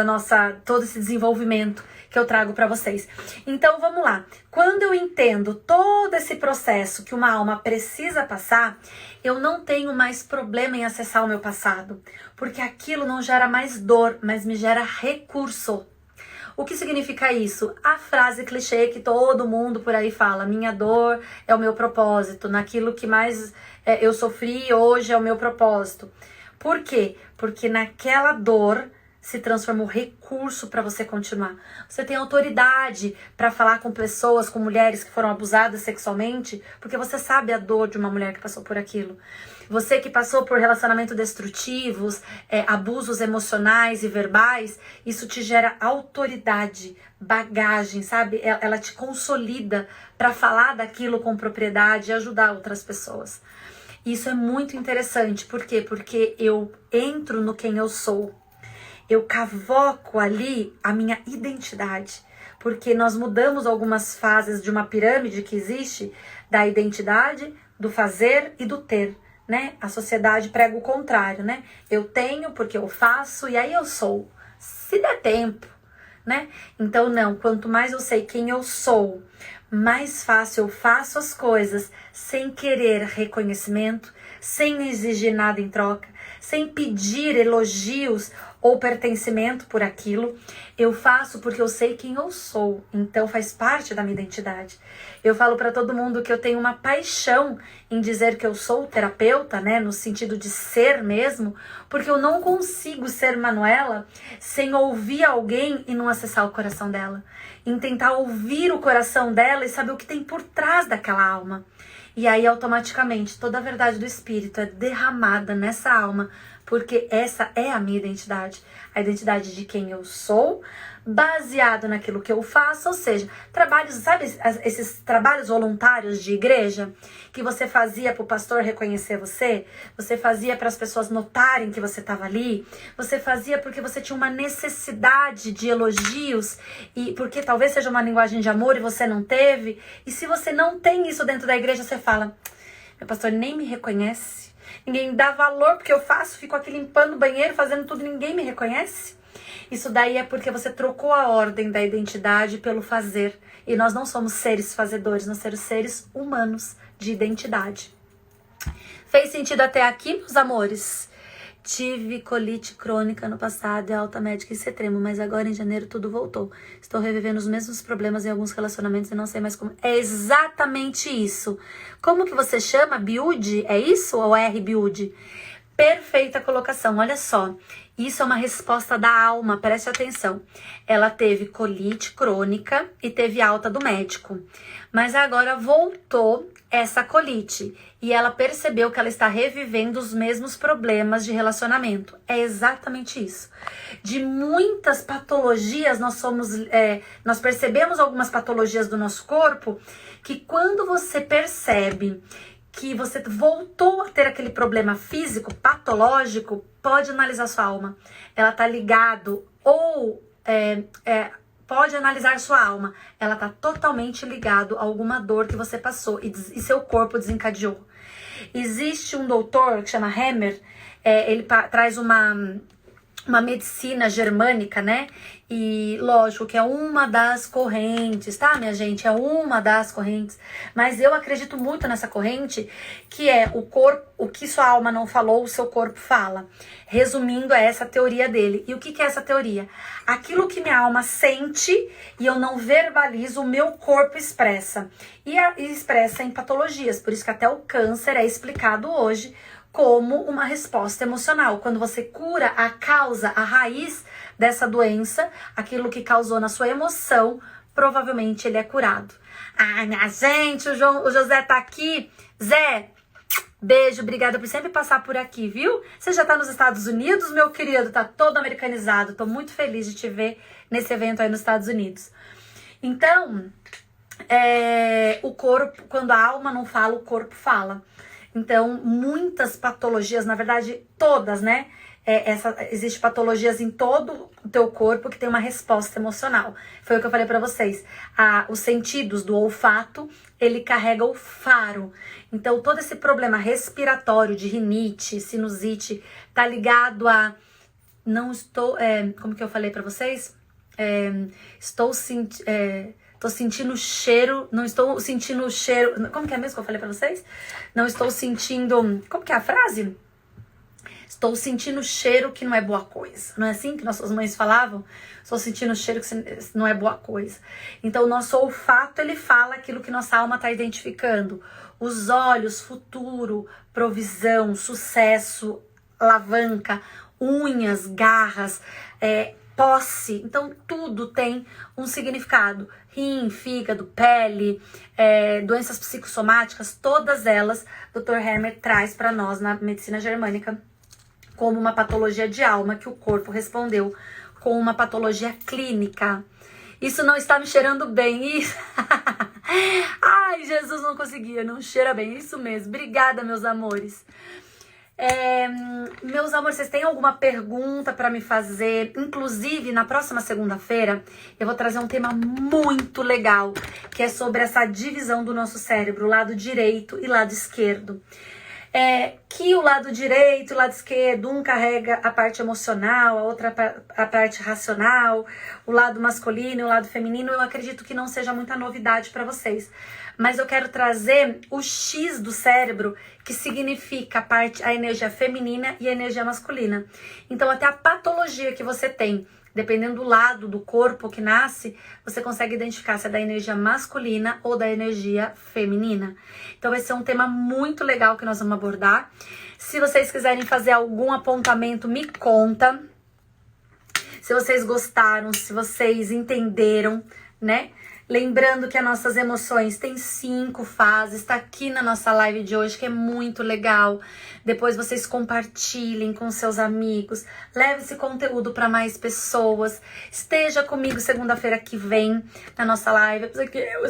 nossa, todo esse desenvolvimento que eu trago pra vocês. Então, vamos lá. Quando eu entendo todo esse processo que uma alma precisa passar, eu não tenho mais problema em acessar o meu passado, porque aquilo não gera mais dor, mas me gera recurso. O que significa isso? A frase clichê que todo mundo por aí fala, minha dor é o meu propósito, naquilo que mais eu sofri hoje é o meu propósito. Por quê? Porque naquela dor se transforma um recurso para você continuar. Você tem autoridade para falar com pessoas, com mulheres que foram abusadas sexualmente, porque você sabe a dor de uma mulher que passou por aquilo. Você que passou por relacionamentos destrutivos, abusos emocionais e verbais, isso te gera autoridade, bagagem, sabe? Ela te consolida para falar daquilo com propriedade e ajudar outras pessoas. Isso é muito interessante. Por quê? Porque eu entro no quem eu sou. Eu cavoco ali a minha identidade. Porque nós mudamos algumas fases de uma pirâmide que existe da identidade, do fazer e do ter, né? A sociedade prega o contrário, né? Eu tenho porque eu faço e aí eu sou. Se der tempo, né? Então não, quanto mais eu sei quem eu sou, mais fácil eu faço as coisas sem querer reconhecimento, sem exigir nada em troca, sem pedir elogios ou pertencimento por aquilo. Eu faço porque eu sei quem eu sou, então faz parte da minha identidade. Eu falo para todo mundo que eu tenho uma paixão em dizer que eu sou terapeuta, né, no sentido de ser mesmo, porque eu não consigo ser Manuela sem ouvir alguém e não acessar o coração dela, em tentar ouvir o coração dela e saber o que tem por trás daquela alma. E aí, automaticamente, toda a verdade do espírito é derramada nessa alma, porque essa é a minha identidade. A identidade de quem eu sou, baseado naquilo que eu faço, ou seja, trabalhos, sabe esses trabalhos voluntários de igreja que você fazia para o pastor reconhecer você? Você fazia para as pessoas notarem que você estava ali? Você fazia porque você tinha uma necessidade de elogios e porque talvez seja uma linguagem de amor e você não teve? E se você não tem isso dentro da igreja, você fala, meu pastor nem me reconhece, ninguém dá valor porque eu faço, fico aqui limpando o banheiro, fazendo tudo, ninguém me reconhece? Isso daí é porque você trocou a ordem da identidade pelo fazer. E nós não somos seres fazedores, nós somos seres humanos de identidade. Fez sentido até aqui, meus amores? Tive colite crônica no passado e alta médica em setembro, mas agora em janeiro tudo voltou. Estou revivendo os mesmos problemas em alguns relacionamentos e não sei mais como. É exatamente isso. Como que você chama? Biude? É isso ou R Biude? Perfeita colocação, olha só. Isso é uma resposta da alma, preste atenção. Ela teve colite crônica e teve alta do médico. Mas agora voltou essa colite e ela percebeu que ela está revivendo os mesmos problemas de relacionamento. É exatamente isso. De muitas patologias, nós percebemos algumas patologias do nosso corpo que quando você percebe que você voltou a ter aquele problema físico, patológico, pode analisar sua alma. Ela tá ligado ou pode analisar sua alma. Ela tá totalmente ligado a alguma dor que você passou e seu corpo desencadeou. Existe um doutor que chama Hammer, ele traz uma medicina germânica, né? E lógico que é uma das correntes, tá, minha gente? É uma das correntes. Mas eu acredito muito nessa corrente, que é o corpo, o que sua alma não falou, o seu corpo fala. Resumindo, é essa teoria dele. E o que é essa teoria? Aquilo que minha alma sente e eu não verbalizo, o meu corpo expressa. E expressa em patologias. Por isso que até o câncer é explicado hoje como uma resposta emocional. Quando você cura a causa, a raiz dessa doença, aquilo que causou na sua emoção, provavelmente ele é curado. Ah, minha gente, o José tá aqui. Zé, beijo, obrigada por sempre passar por aqui, viu? Você já tá nos Estados Unidos, meu querido, tá todo americanizado. Tô muito feliz de te ver nesse evento aí nos Estados Unidos. Então, o corpo, quando a alma não fala, o corpo fala. Então, muitas patologias, na verdade, todas, né? Existem patologias em todo o teu corpo que tem uma resposta emocional. Foi o que eu falei pra vocês. Os sentidos do olfato, ele carrega o faro. Então, todo esse problema respiratório de rinite, sinusite, tá ligado a... Não estou... como que eu falei pra vocês? Tô sentindo cheiro, não estou sentindo cheiro... Como que é mesmo que eu falei pra vocês? Não estou sentindo... Como que é a frase? Estou sentindo cheiro que não é boa coisa. Não é assim que nossas mães falavam? Estou sentindo cheiro que não é boa coisa. Então, o nosso olfato, ele fala aquilo que nossa alma está identificando. Os olhos, futuro, provisão, sucesso, alavanca, unhas, garras, posse. Então, tudo tem um significado. Rim, fígado, pele, doenças psicossomáticas, todas elas, Dr. Hammer traz para nós na medicina germânica como uma patologia de alma que o corpo respondeu com uma patologia clínica. Isso não está me cheirando bem. Ai, Jesus, não conseguia, não cheira bem. Isso mesmo. Obrigada, meus amores. Meus amores, vocês têm alguma pergunta para me fazer? Inclusive, na próxima segunda-feira, eu vou trazer um tema muito legal, que é sobre essa divisão do nosso cérebro, lado direito e lado esquerdo. Que o lado direito e o lado esquerdo, um carrega a parte emocional, a outra a parte racional, o lado masculino e o lado feminino. Eu acredito que não seja muita novidade para vocês. Mas eu quero trazer o X do cérebro, que significa a energia feminina e a energia masculina. Então, até a patologia que você tem, dependendo do lado do corpo que nasce, você consegue identificar se é da energia masculina ou da energia feminina. Então vai ser um tema muito legal que nós vamos abordar. Se vocês quiserem fazer algum apontamento, me conta. Se vocês gostaram, se vocês entenderam, né? Lembrando que as nossas emoções têm 5 fases, tá aqui na nossa live de hoje, que é muito legal. Depois vocês compartilhem com seus amigos, leve esse conteúdo para mais pessoas. Esteja comigo segunda-feira que vem na nossa live.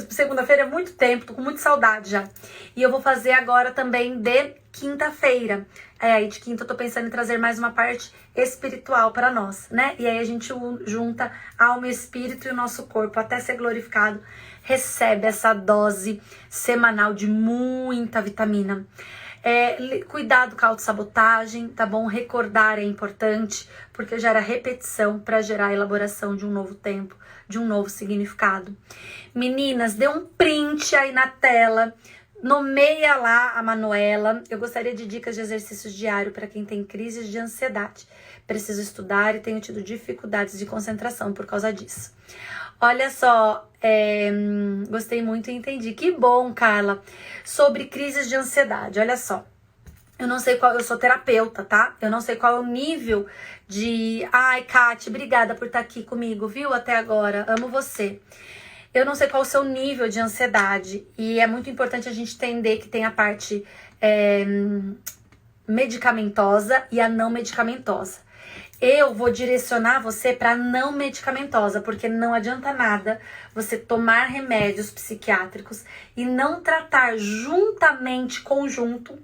Segunda-feira é muito tempo, tô com muita saudade já. E eu vou fazer agora também de quinta-feira. Aí de quinta eu tô pensando em trazer mais uma parte espiritual para nós, né? E aí a gente junta alma e espírito e o nosso corpo, até ser glorificado, recebe essa dose semanal de muita vitamina. Cuidado com a autossabotagem, tá bom? Recordar é importante, porque gera repetição para gerar a elaboração de um novo tempo, de um novo significado. Meninas, dê um print aí na tela Nomeia lá a Manuela. Eu gostaria de dicas de exercícios diário para quem tem crises de ansiedade. Preciso estudar e tenho tido dificuldades de concentração por causa disso. Olha só, gostei muito e entendi. Que bom, Carla. Sobre crises de ansiedade, olha só. Eu não sei qual, eu sou terapeuta, tá? Eu não sei qual é o nível de... Ai, Kate, obrigada por estar aqui comigo, viu? Até agora, amo você. Eu não sei qual é o seu nível de ansiedade. E é muito importante a gente entender que tem a parte medicamentosa e a não medicamentosa. Eu vou direcionar você para não medicamentosa, porque não adianta nada você tomar remédios psiquiátricos e não tratar conjunto,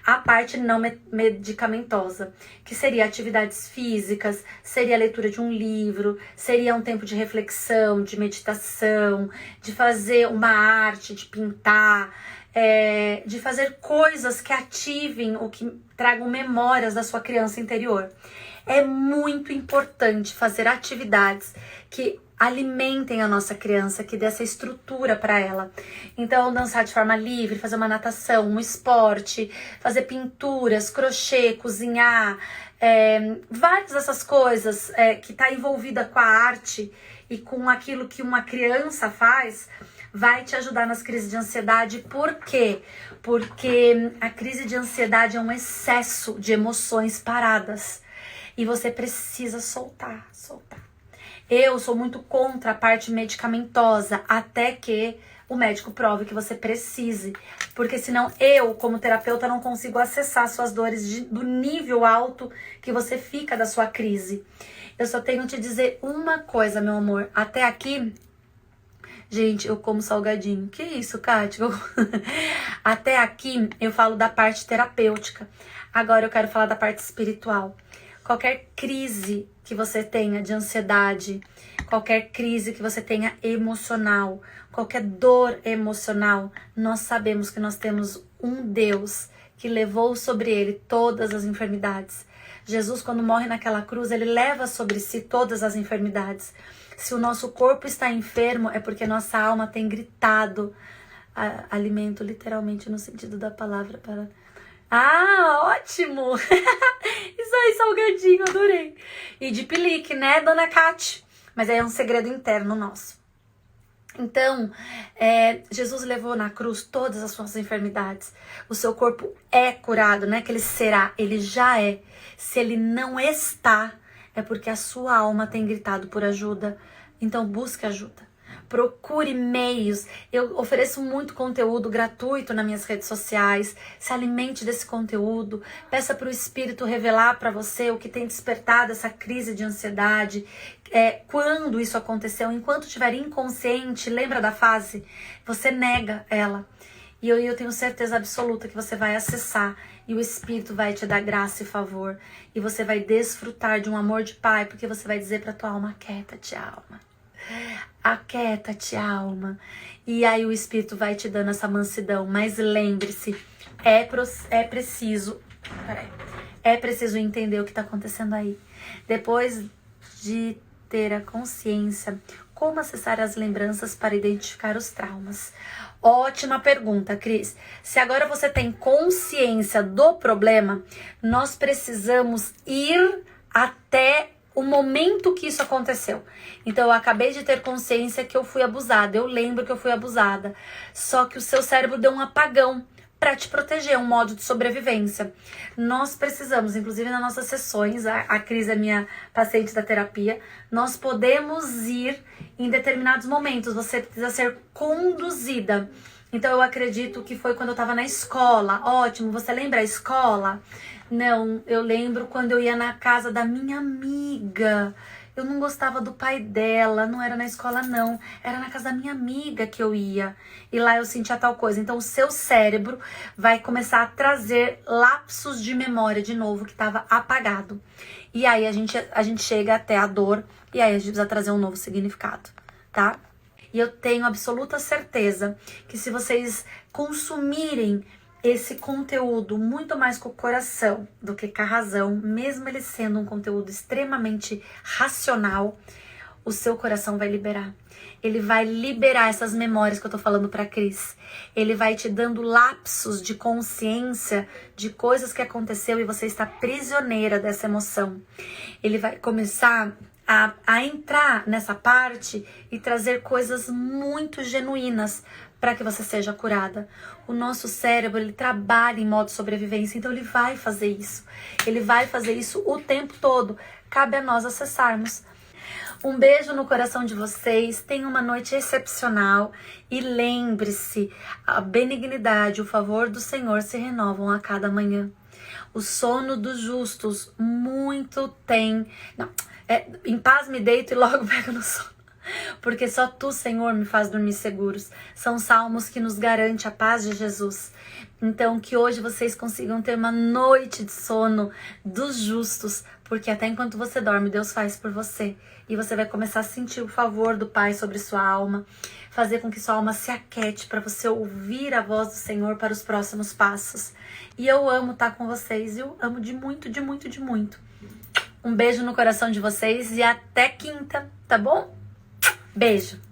a parte não medicamentosa, que seria atividades físicas, seria a leitura de um livro, seria um tempo de reflexão, de meditação, de fazer uma arte, de pintar, de fazer coisas que ativem ou que tragam memórias da sua criança interior. É muito importante fazer atividades que alimentem a nossa criança, que dê essa estrutura para ela. Então, dançar de forma livre, fazer uma natação, um esporte, fazer pinturas, crochê, cozinhar, várias dessas coisas que tá envolvida com a arte e com aquilo que uma criança faz, vai te ajudar nas crises de ansiedade. Por quê? Porque a crise de ansiedade é um excesso de emoções paradas. E você precisa soltar. Eu sou muito contra a parte medicamentosa, até que o médico prove que você precise. Porque senão eu, como terapeuta, não consigo acessar suas dores do nível alto que você fica da sua crise. Eu só tenho que te dizer uma coisa, meu amor. Até aqui... Gente, eu como salgadinho. Que isso, Kátia? Até aqui eu falo da parte terapêutica. Agora eu quero falar da parte espiritual. Qualquer crise que você tenha de ansiedade, qualquer crise que você tenha emocional, qualquer dor emocional, nós sabemos que nós temos um Deus que levou sobre ele todas as enfermidades. Jesus, quando morre naquela cruz, ele leva sobre si todas as enfermidades. Se o nosso corpo está enfermo, é porque nossa alma tem gritado. Alimento, literalmente, no sentido da palavra, para... Ah, ótimo! Isso aí, salgadinho, adorei. E de pelique, né, dona Kate? Mas aí é um segredo interno nosso. Então, Jesus levou na cruz todas as suas enfermidades. O seu corpo é curado, não é que ele será, ele já é. Se ele não está, é porque a sua alma tem gritado por ajuda. Então, busque ajuda. Procure meios. Eu ofereço muito conteúdo gratuito nas minhas redes sociais. Se alimente desse conteúdo. Peça para o Espírito revelar para você o que tem despertado essa crise de ansiedade. Quando isso aconteceu, enquanto estiver inconsciente, lembra da fase? Você nega ela. E eu tenho certeza absoluta que você vai acessar. E o Espírito vai te dar graça e favor. E você vai desfrutar de um amor de Pai. Porque você vai dizer para tua alma: aquieta-te, alma. Aquieta-te, alma. E aí o Espírito vai te dando essa mansidão. Mas lembre-se, é preciso entender o que está acontecendo aí. Depois de ter a consciência, como acessar as lembranças para identificar os traumas? Ótima pergunta, Cris. Se agora você tem consciência do problema, nós precisamos ir até o momento que isso aconteceu. Então, eu acabei de ter consciência que eu fui abusada. Eu lembro que eu fui abusada. Só que o seu cérebro deu um apagão para te proteger, um modo de sobrevivência. Nós precisamos, inclusive nas nossas sessões, a Cris é minha paciente da terapia, nós podemos ir em determinados momentos. Você precisa ser conduzida. Então, eu acredito que foi quando eu estava na escola. Ótimo, você lembra a escola? Não, eu lembro quando eu ia na casa da minha amiga. Eu não gostava do pai dela, não era na escola não. Era na casa da minha amiga que eu ia. E lá eu sentia tal coisa. Então o seu cérebro vai começar a trazer lapsos de memória de novo que estava apagado. E aí a gente chega até a dor e aí a gente precisa trazer um novo significado, tá? E eu tenho absoluta certeza que se vocês consumirem esse conteúdo muito mais com o coração do que com a razão, mesmo ele sendo um conteúdo extremamente racional, o seu coração vai liberar. Ele vai liberar essas memórias que eu tô falando pra Cris. Ele vai te dando lapsos de consciência de coisas que aconteceu e você está prisioneira dessa emoção. Ele vai começar a entrar nessa parte e trazer coisas muito genuínas para que você seja curada. O nosso cérebro, ele trabalha em modo sobrevivência, então ele vai fazer isso. Ele vai fazer isso o tempo todo. Cabe a nós acessarmos. Um beijo no coração de vocês, tenha uma noite excepcional e lembre-se, a benignidade, o favor do Senhor se renovam a cada manhã. O sono dos justos muito tem... em paz me deito e logo pego no sono. Porque só Tu, Senhor, me faz dormir seguros. São salmos que nos garante a paz de Jesus. Então, que hoje vocês consigam ter uma noite de sono dos justos, porque até enquanto você dorme, Deus faz por você. E você vai começar a sentir o favor do Pai sobre sua alma, fazer com que sua alma se aquete para você ouvir a voz do Senhor para os próximos passos. E eu amo estar com vocês, eu amo de muito, de muito, de muito. Um beijo no coração de vocês e até quinta, tá bom? Beijo!